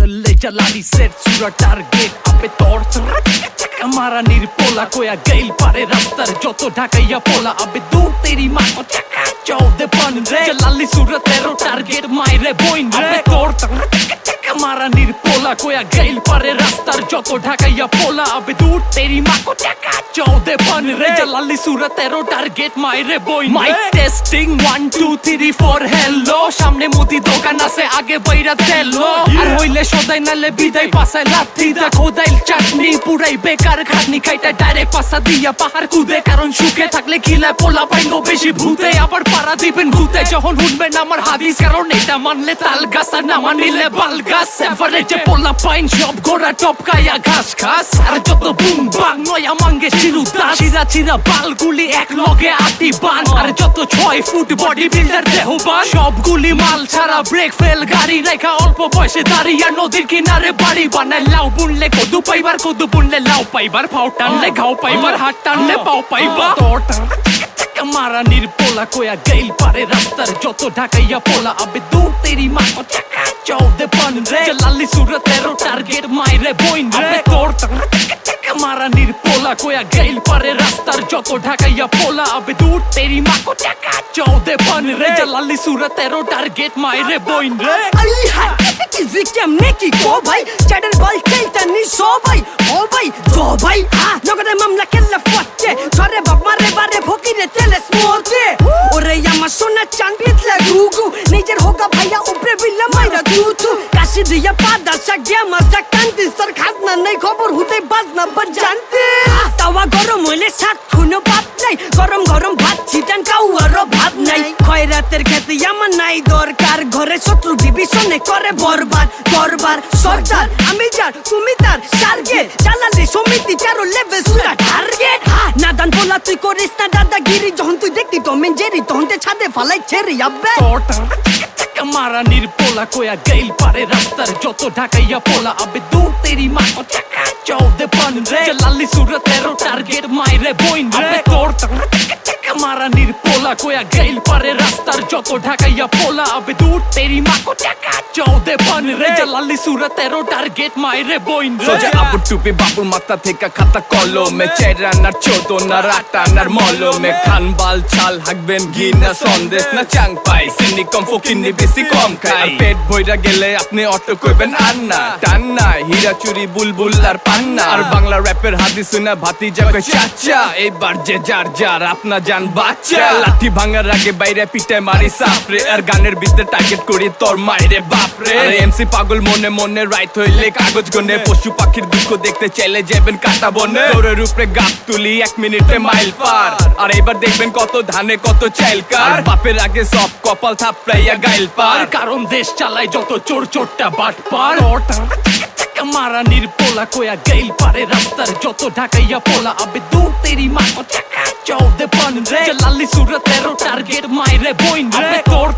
ধরলে জ্বালালি সেট সুরা টার্গেট আপে তোর মারা নির্পোলা কোয়া গেল পারে রাস্তার যত ঢাকাইয়া পোলা আবে দূর তেরি মা কো টাকা চৌদে পান রে জ্বালালি সুরা তেরো টার্গেট মাইরে বইন রে তোর মারা নির্পোলা কোয়া গেল পারে রাস্তার যত ঢাকাইয়া পোলা আবে দূর তেরি মা কো টাকা চৌদে পান রে জ্বালালি সুরা তেরো টার্গেট মাইরে বইন মাইক টেস্টিং 1 2 3 4 হ্যালো সামনে মুদি দোকান আছে আগে বইরা তেলো আর হইলে সদাই নালে বিদায় পাছায় লাথি দা খোদাইল চাটনি পুরাই বেকার খাটনি খাইটা ডাইরেক্ট পাছা দিয়া পাহাড় কুদে কারণ সুখে থাকলে খিলায় পোলা পাইঙ্গো বেশি ভূতে আবার পাড়া দিবেন ভূতে যখন শুনবেন আমার হাদিস কারণ এটা মানলে তাল গাছ আর না মানিলে বাল গাছ এভারেজে পোলা পাইন সব গোড়া টপকায়া ঘাস ঘাস আর যত বুম বাং নয়া মাঙ্গে চিরুদাস চিরা চিরা বালগুলি এক লগে আটি বান আর যত 6 ফুট বডি বিল্ডার দেহবান সবগুলি মাল ছাড়া ব্রেক ফেল গাড়ি রেখা অল্প বয়সে দাঁড়িয়ে নদীর কিনারে বাড়ি বানায় লাউ বুনলে কদু পাইবার কদু বুনলে লাউ পাইবার ফাও টানলে ঘাও পাইবার হাত টানলে পাও পাইবা মারা নির্পোলা কোয়া গেল পারে রাস্তার যত ঢাকাইয়া পোলা আবে দূর তেরি মা কো টাকা চৌদে পান রে জ্বালালি সুরা তেরো টার্গেট মাইরে বইন রে তোর মারা নির্পোলা কোয়া গেল পারে রাস্তার যত ঢাকাইয়া পোলা আবে দূর তেরি মা কো টাকা চৌদে পান রে জ্বালালি সুরা তেরো টার্গেট মাইরে বইন রে আই হাই কি কেমনে কি গো ভাই চ্যাটার বল চাইতা নি সবাই ও ভাই জো ভাই নগরে মামলা কেল্লা ফটে ছরে বাপ মারে বারে ফকিরে তেলে স্মোতে ওরে আমার সোনা চাঁদিত লাগুগু নিজের হোগা ভাইয়া উপরে বিল্লা মাইরা দুতু কাশি দিয়া পাদা সাগিয়া মাজা কান্তি সর খাজনা নাই খবর হুতে বাজনা বাজানতে তাওয়া গরম হইলে সাত খুনো পাপ নাই গরম গরম ভাত ছিটান কাউয়ারও ভাব নাই খয়রাতের খেতে আমার নাই দরকার ঘরে শত্রু বিভীষণে করে বরবাদ করবার সর্দার আমি যার তুমি তার টার্গেট চালালে সমিতি চারো লেভেল সুরা টার্গেট নাদান বলা তুই করিস না দাদাগিরি যখন তুই দেখতি টম এন্ড জেরি তখন তে ছাদে ফালাই ছেড়ে আবে মারা নির্পোলা কোয়া গেল পারে রাস্তার যত ঢাকাইয়া পোলা আবে দূর তেরি মা কো টাকা চৌদে পান রে জ্বালালি সুরা তেরো টার্গেট মাইরে বইন রে তোর মারা নির্পোলা কোয়া গেল পারে রাস্তার যত ঢাকাইয়া পোলা আবে দূর তেরি মা কো টাকা চৌদে পান রে জ্বালালি সুরা তেরো টার্গেট মাইরে বইন রে সোজা আবু টুপি বাবুর মাথা থেকে খাতা কলমে চেরানার চোদনার আটানার মলমে খান বাল ছাল হাঁকবেন ঘি না সন্দেশ না চাং পাই চিনি কম ফকিনি বেশি কম খাই পেট ভইরা গেলে আপনি অটো কইবেন আর না টান না হীরা চুরি বুলবুল আর পান্না আর বাংলা র্যাপের হাদিস শুনে ভাতি যাবে চাচা এবার যে যার যার আপনা জান বাচ্চা লাঠি ভাঙার আগে বাইরে পিটায় মারি সাপরে আর গানের ভিতরে টার্গেট করি তোর মাইরে বাপরে আর এমসি পাগল মনে মনে রাইট হইলে কাগজ গনে পশু পাখির দুঃখ দেখতে চাইলে যাবেন কাটা বনে তোরের উপরে গাপ তুলি 1 মিনিটে মাইল পার আর এবার দেখবেন কত ধানে কত চাইল কার বাপের আগে সব কপাল থাপড়াইয়া গাইল পার কারণ দেশ চালায় যত চোর চোরটা বাট পার মারা নির্পোলা কোয়া গেল পারে রাস্তার যত ঢাকাইয়া পোলা আবে দূর তেরি মা কো টাকা চৌদে পান রে জ্বালালি সুরা তেরো টার্গেট মাইরে বইন রে তোর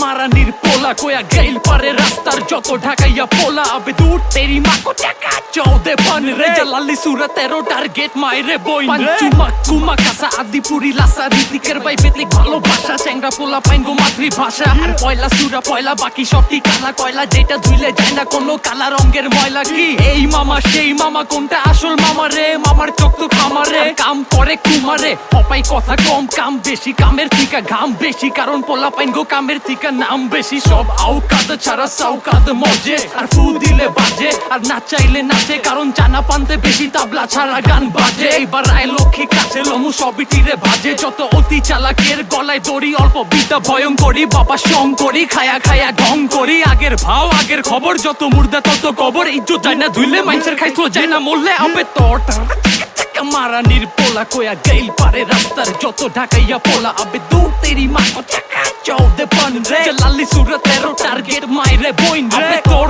মারা নির্পোলা কোয়া গেল পারে রাস্তার যত ঢাকাইয়া পোলা আবে দূর তেরি মা কো টাকা চৌদে পান রে জ্বালালি সুরা তেরো টার্গেট মাইরে বইন রে চুমা কুমা কাসা আদিপুরি লাসা রীতিকের বাই পেতলিক ভালোবাসা চ্যাংরা পোলা পাইঙ্গো মাতৃভাষা আর পয়লা সুরা পয়লা বাকি সবটি কালা কয়লা যেটা ধুইলে যায় না কোনো কালা রঙের ময়লা কি এই মামা সেই মামা কোনটা আসল মামা রে মামার চোখ তো খামারে কাম করে কুমারে পপাই কথা কম কাম বেশি কামের থিকা ঘাম বেশি কারণ পোলা পাইঙ্গো কামের থিকা নাম বেশি সব আউকাদ ছাড়া সাউকাদ মজে আর ফু দিলে বাজে আর না চাইলে নাচে কারণ জানা পানতে বেশি তাবলা ছাড়া গান বাজে এবার রায় লক্ষ্মী কাছে লমু সবই তীরে ভাজে যত অতি চালাকের গলায় দড়ি অল্প বিদ্যা ভয়ঙ্করী বাবা সং করি খায়া খায়া ঢং করি আগের ভাও আগের খবর যত মুর্দা তত কবর ইজ্জত যায় না ধুইলে মানুষের খাইতো যায় না মরলে আবে তোর মারা নির্পোলা কোয়া গেল পারে রাস্তার যত ঢাকাইয়া পোলা আবে দূর তেরি মা কো টাকা চৌদে পান রে জ্বালালি সুরা তেরো টার্গেট মাইরে বইন রে তোর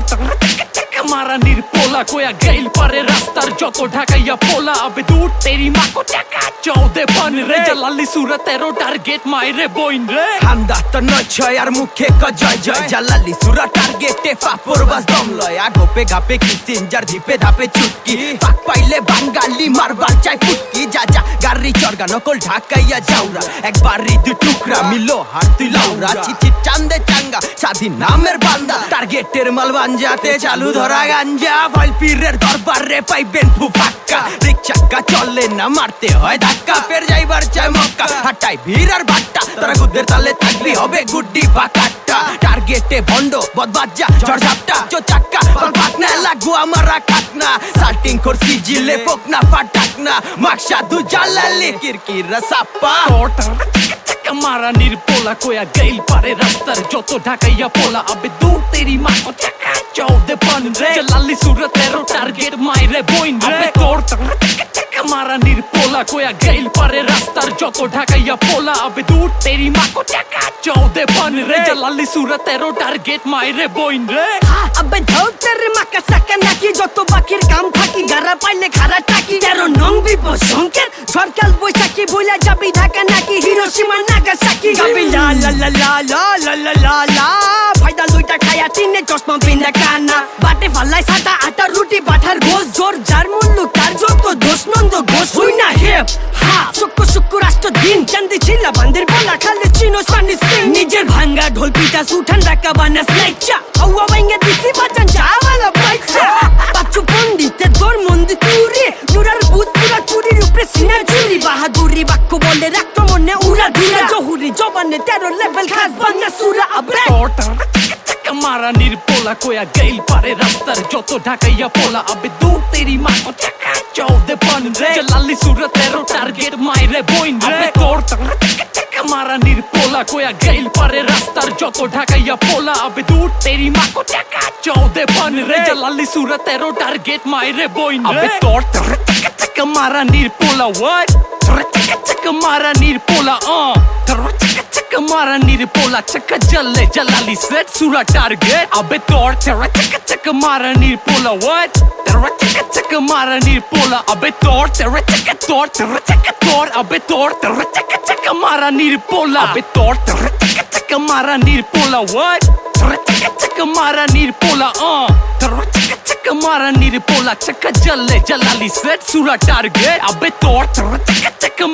মারা নির্পোলা কোয়া গেল পারে রাস্তার যত ঢাকাইয়া পোলা আবে দূর তেরি মা কো টাকা চৌদে পান রে জ্বালালি সুরা তেরো টার্গেট মাইরে বইন রে হান্দা তো নয় ছয় আর মুখে ক জয় জয় জ্বালালি সুরা টার্গেটে ফাপর বাস দম লয় আগোপে গাপে কি সিনজার ধিপে ধাপে চুটকি পাক পাইলে বাঙ্গালি মারবার চাই ফুটকি যা যা গাড়ি চরগা নকল ঢাকাইয়া যাওরা একবারই দুই টুকরা মিলো হাত তুই লাউরা চিচি চান্দে চাঙ্গা স্বাধীন নামের বান্দা টার্গেটের মাল বাঞ্জাতে চালু ধরা গাঞ্জা ফল পীরের দরবারে পাইবেন ফুফাক্কা রিকশাক্কা চলে না মারতে হয় ধাক্কা ফের যাইবার চাই মক্কা হাটাই ভিড় আর বাট্টা তারা গুদ্দের তালে থাকবি হবে গুড্ডি বা কাট্টা টার্গেটে ভন্ড বদবাজ্জা ঝড়ঝাপটা চো চাক্কা পাকনা লাগু আমারা কাটনা সাল্টিং করছি জিলে পোকনা ফাটাকনা মাকসাদু জালালি কিরকিরা সাপ্পা মারা নির্পোলা কোয়া গেল পারে রাস্তার যত ঢাকাইয়া পোলা আবে দূর তেরি মা কো টাকা চৌদে পান রে লালি সুরতেরো টার্গেট মাইরে বইন রে তোর মারা নির্পোলা কোয়া গেল পারে রাস্তার যত ঢাকাইয়া পোলা আবে দূর তেরি মা কো টাকা চৌদে পান রে লালি সুরতেরো টার্গেট মাইরে বইন রে আবে ধর তেরে মাকা সাকা নাকি যত বাকির কাম থাকি গারা পাইলে খারা টাকি তেরো নং বিপদ সংকেত ঝড়কাল বৈশাখী বইলা যাবি ঢাকা নাকি হিরোশিমা নাগাসাকি গাবি লা লা লা লা লা লা লা লা লা ফায়দা লুইটা খায়া তিনে চশমা বিন্দা কানা বাটে ফালাই সাদা আটা রুটি পাঠার ঘোষ জোর যার মূল্য তার যত দোষ নন্দ ঘোষ হই না হেপ হা শুক্র রাষ্ট্র দিন চান্দি ছিলা বান্দের বলা খালে চিনো সানি সিং নিজের ভাঙ্গা ঢোল পিটা সুঠান রাখা বানাস নাইচা আউয়া ভাঙ্গা দিছি বাচান যাওয়ালা বাইচা বাচ্চু পন্ডিতে তোর মন্দির তুরি নুরার বুত পুরা চুরির উপরে সিনার চুরি বাহাদুরি বাক্য বলে রাখতো মনে উড়া ধুরা জহুরি জবানে তেরো লেভেল খাস বাংলা সুরা আব্রে মারা নির্পোলা কোয়া গেল পারে রাস্তার যত ঢাকাইয়া পোলা আবে দূর তেরি মা কো টাকা চৌদে পান রে লালি সুরতেরো টার্গেট মাইরে বইন রে তোর মারা নির্পোলা কোয়া গেল পারে রাস্তার যত ঢাকাইয়া পোলা আবে দূর তেরি মা কো টাকা চৌদে পান রে লালি সুরতেরো টার্গেট মাইরে বইন রে তোর মারা নির্পোলা what মারা নির্পোলা মারা নির্পোলা চাকা জলে জালালি সেট সুরা টার্গেট আবে তোর মারা নির্পোলা what মারা নির্পোলা আবে তোর আবে তোর মারা নির্পোলা আবে তোর মারা নির্পোলা what মারা নির্পোলা মারা নির্পোলা চাকা জলে জালালি সেট সুরা টার্গেট আবে তোর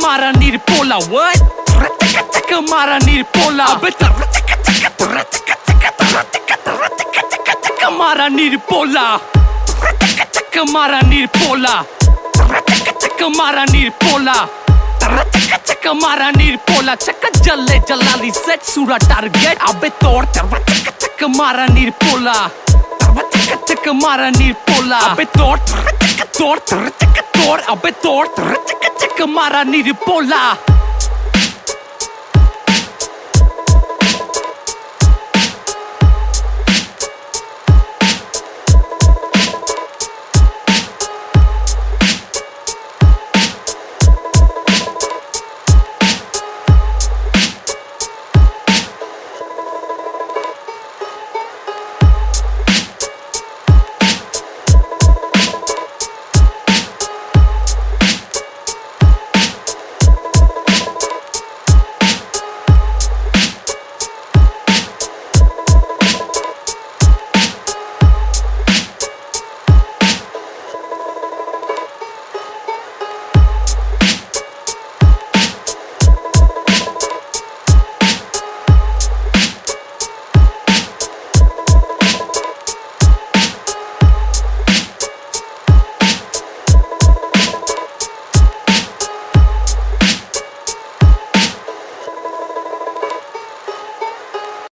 মারা নির্পোলা what মারা নির্পোলা আবে মারা নির্পোলা মারা নির্পোলা মারা নির্পোলা মারা নির্পোলা চাকা জলে জালালি সেট সুরা টার্গেট আবে তোর মারা নির্পোলা মারা নির্পোলা আবে তোর আবে তোর মারা নির্পোলা